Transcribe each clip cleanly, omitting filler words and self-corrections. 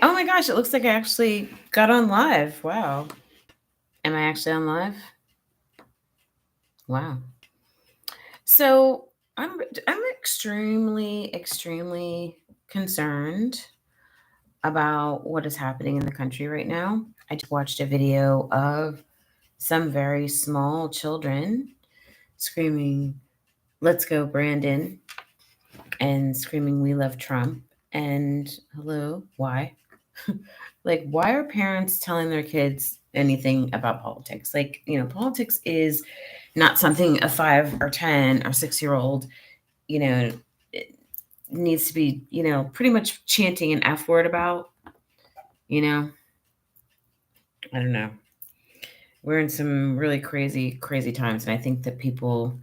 Oh my gosh, it looks like I actually got on live. Wow. Am I actually on live? Wow. So I'm extremely concerned about what is happening in the country right now. I just watched a video of some very small children screaming, "Let's go, Brandon," and screaming, "We love Trump." And hello, why? Like, why are parents telling their kids anything about politics? Like, politics is not something a 5 or 10 or 6 year old, you know, needs to be, pretty much chanting an F word about. You know, I don't know. We're in some really crazy, crazy times, and I think that people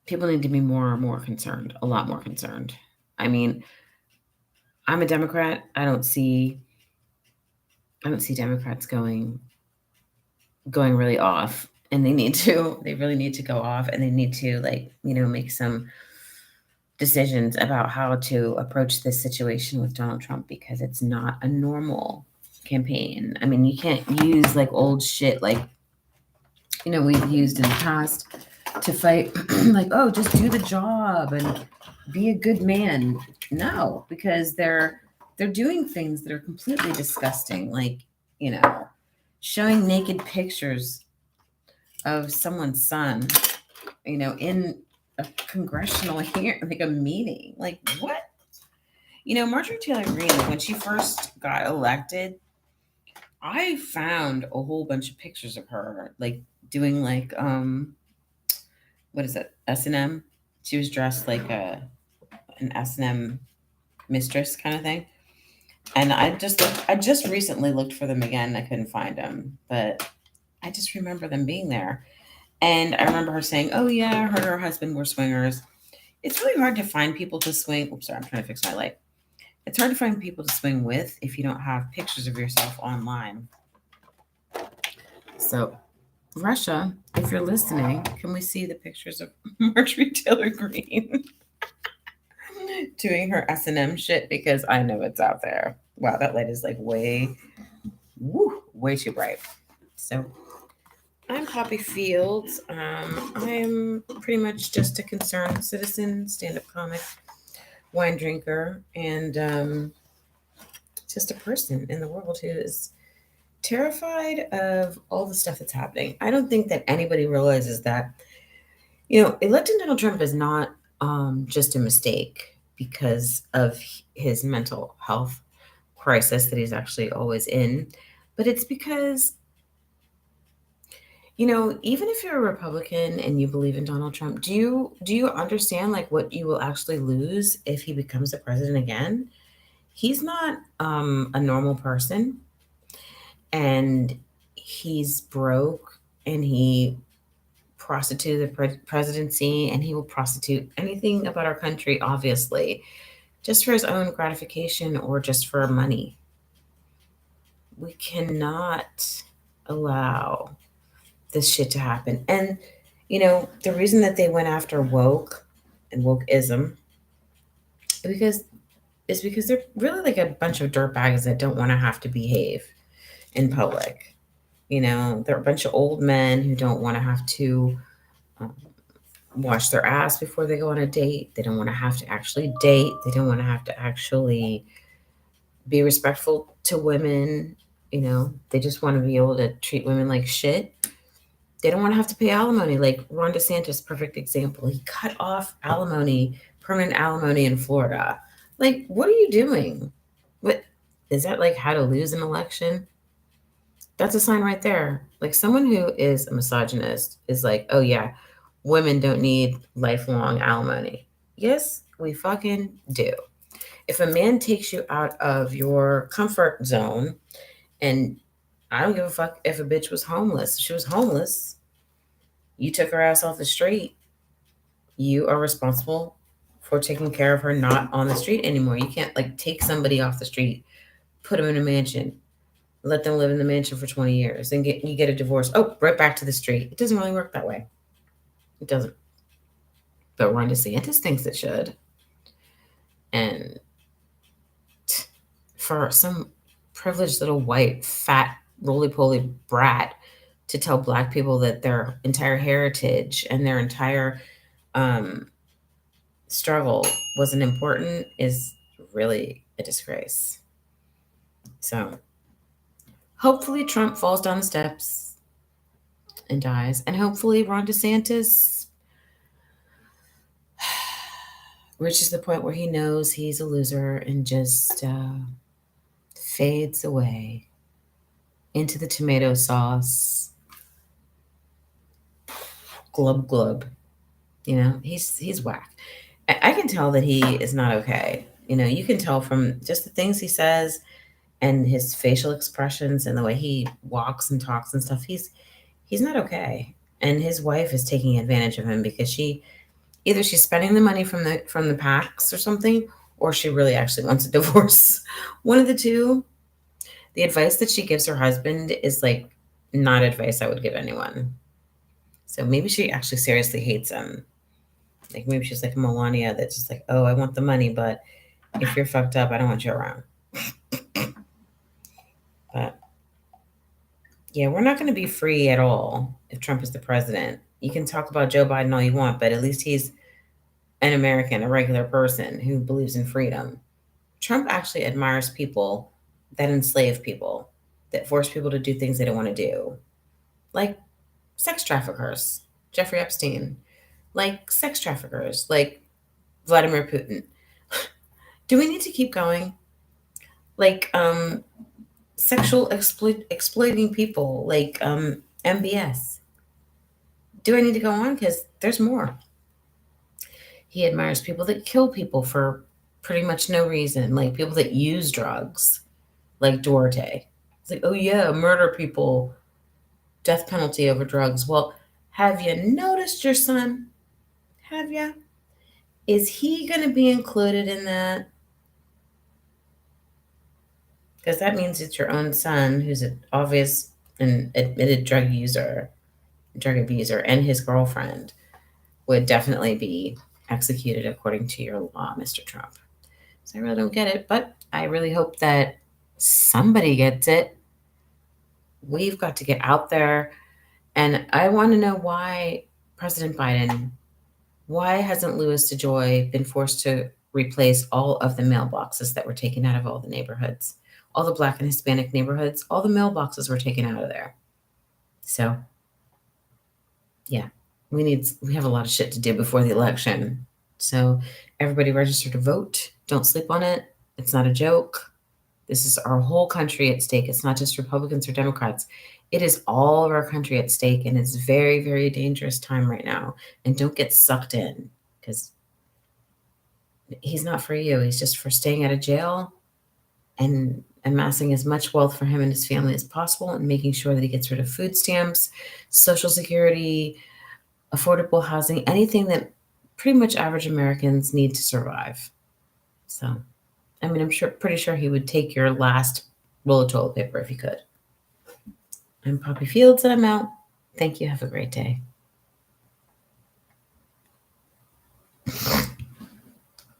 need to be more and more concerned, a lot more concerned. I mean, I'm a Democrat. I don't see Democrats going really off, and they really need to go off, and they need to, like, make some decisions about how to approach this situation with Donald Trump, because it's not a normal campaign. I mean, you can't use like old shit like we've used in the past to fight like, oh, just do the job and be a good man. No, because they're doing things that are completely disgusting, like, you know showing naked pictures of someone's son, in a congressional hearing, like a meeting. Like, what? Marjorie Taylor Greene, when she first got elected, I found a whole bunch of pictures of her, like, doing, like, what is it, S&M. She was dressed like an S&M mistress kind of thing. And I just recently looked for them again. I couldn't find them, but I just remember them being there. And I remember her saying, "Oh yeah, her and her husband were swingers." It's really hard to find people to swing. Oops, sorry, I'm trying to fix my light. It's hard to find people to swing with if you don't have pictures of yourself online. So, Russia, if you're listening, can we see the pictures of Marjorie Taylor Greene doing her S&M shit? Because I know it's out there. Wow, that light is like way too bright. So, I'm Poppy Fields. I'm pretty much just a concerned citizen, stand-up comic, wine drinker, and just a person in the world who is terrified of all the stuff that's happening. I don't think that anybody realizes that, electing Donald Trump is not just a mistake because of his mental health crisis that he's actually always in, but it's because, even if you're a Republican and you believe in Donald Trump, do you understand like what you will actually lose if he becomes the president again? He's not a normal person, and he's broke, and he prostituted the presidency, and he will prostitute anything about our country, obviously, just for his own gratification or just for money. We cannot allow this shit to happen. And the reason that they went after woke and wokeism because is because they're really like a bunch of dirtbags that don't want to have to behave in public. They're a bunch of old men who don't want to have to um, wash their ass before they go on a date. They don't want to have to actually date. They don't want to have to actually be respectful to women. They just want to be able to treat women like shit. They don't want to have to pay alimony. Like Ron DeSantis, perfect example. He cut off alimony, permanent alimony in Florida. Like, what are you doing? What is that, like how to lose an election? That's a sign right there. Like, someone who is a misogynist is like, oh yeah, women don't need lifelong alimony. Yes, we fucking do. If a man takes you out of your comfort zone, and I don't give a fuck if a bitch was homeless. If she was homeless, you took her ass off the street. You are responsible for taking care of her not on the street anymore. You can't like take somebody off the street, put them in a mansion, let them live in the mansion for 20 years, and you get a divorce. Oh, right back to the street. It doesn't really work that way. It doesn't. But Ron DeSantis thinks it should. And for some privileged little white fat roly poly brat to tell black people that their entire heritage and their entire um, struggle wasn't important is really a disgrace. So hopefully Trump falls down the steps and dies, and hopefully Ron DeSantis reaches the point where he knows he's a loser and just fades away into the tomato sauce. Glub glub. He's whack. I can tell that he is not okay. You can tell from just the things he says and his facial expressions and the way he walks and talks and stuff. He's not okay. And his wife is taking advantage of him because she's spending the money from the PACs or something, or she really actually wants a divorce. One of the two. The advice that she gives her husband is like not advice I would give anyone. So maybe she actually seriously hates him. Like maybe she's like Melania that's just like, oh, I want the money, but if you're fucked up, I don't want you around. But yeah, we're not going to be free at all if Trump is the president. You can talk about Joe Biden all you want, but at least he's an American, a regular person who believes in freedom. Trump actually admires people that enslave people, that force people to do things they don't want to do, like sex traffickers, Jeffrey Epstein, like sex traffickers, like Vladimir Putin. Do we need to keep going? Like exploiting people, like MBS. Do I need to go on? Because there's more. He admires people that kill people for pretty much no reason, like people that use drugs, like Duarte. It's like, oh yeah, murder people, death penalty over drugs. Well, have you noticed your son? Have you? Is he going to be included in that? Because that means it's your own son who's an obvious and admitted drug abuser, and his girlfriend would definitely be executed according to your law, Mr. Trump. So I really don't get it, but I really hope that somebody gets it. We've got to get out there. And I want to know why President Biden, why hasn't Louis DeJoy been forced to replace all of the mailboxes that were taken out of all the neighborhoods? All the Black and Hispanic neighborhoods, all the mailboxes were taken out of there. So, yeah, we have a lot of shit to do before the election. So, everybody register to vote. Don't sleep on it. It's not a joke. This is our whole country at stake. It's not just Republicans or Democrats. It is all of our country at stake, and it's very, very dangerous time right now. And don't get sucked in, because he's not for you. He's just for staying out of jail and amassing as much wealth for him and his family as possible, and making sure that he gets rid of food stamps, Social Security, affordable housing, anything that pretty much average Americans need to survive. So, I mean, pretty sure he would take your last roll of toilet paper if he could. I'm Poppy Fields, and I'm out. Thank you. Have a great day.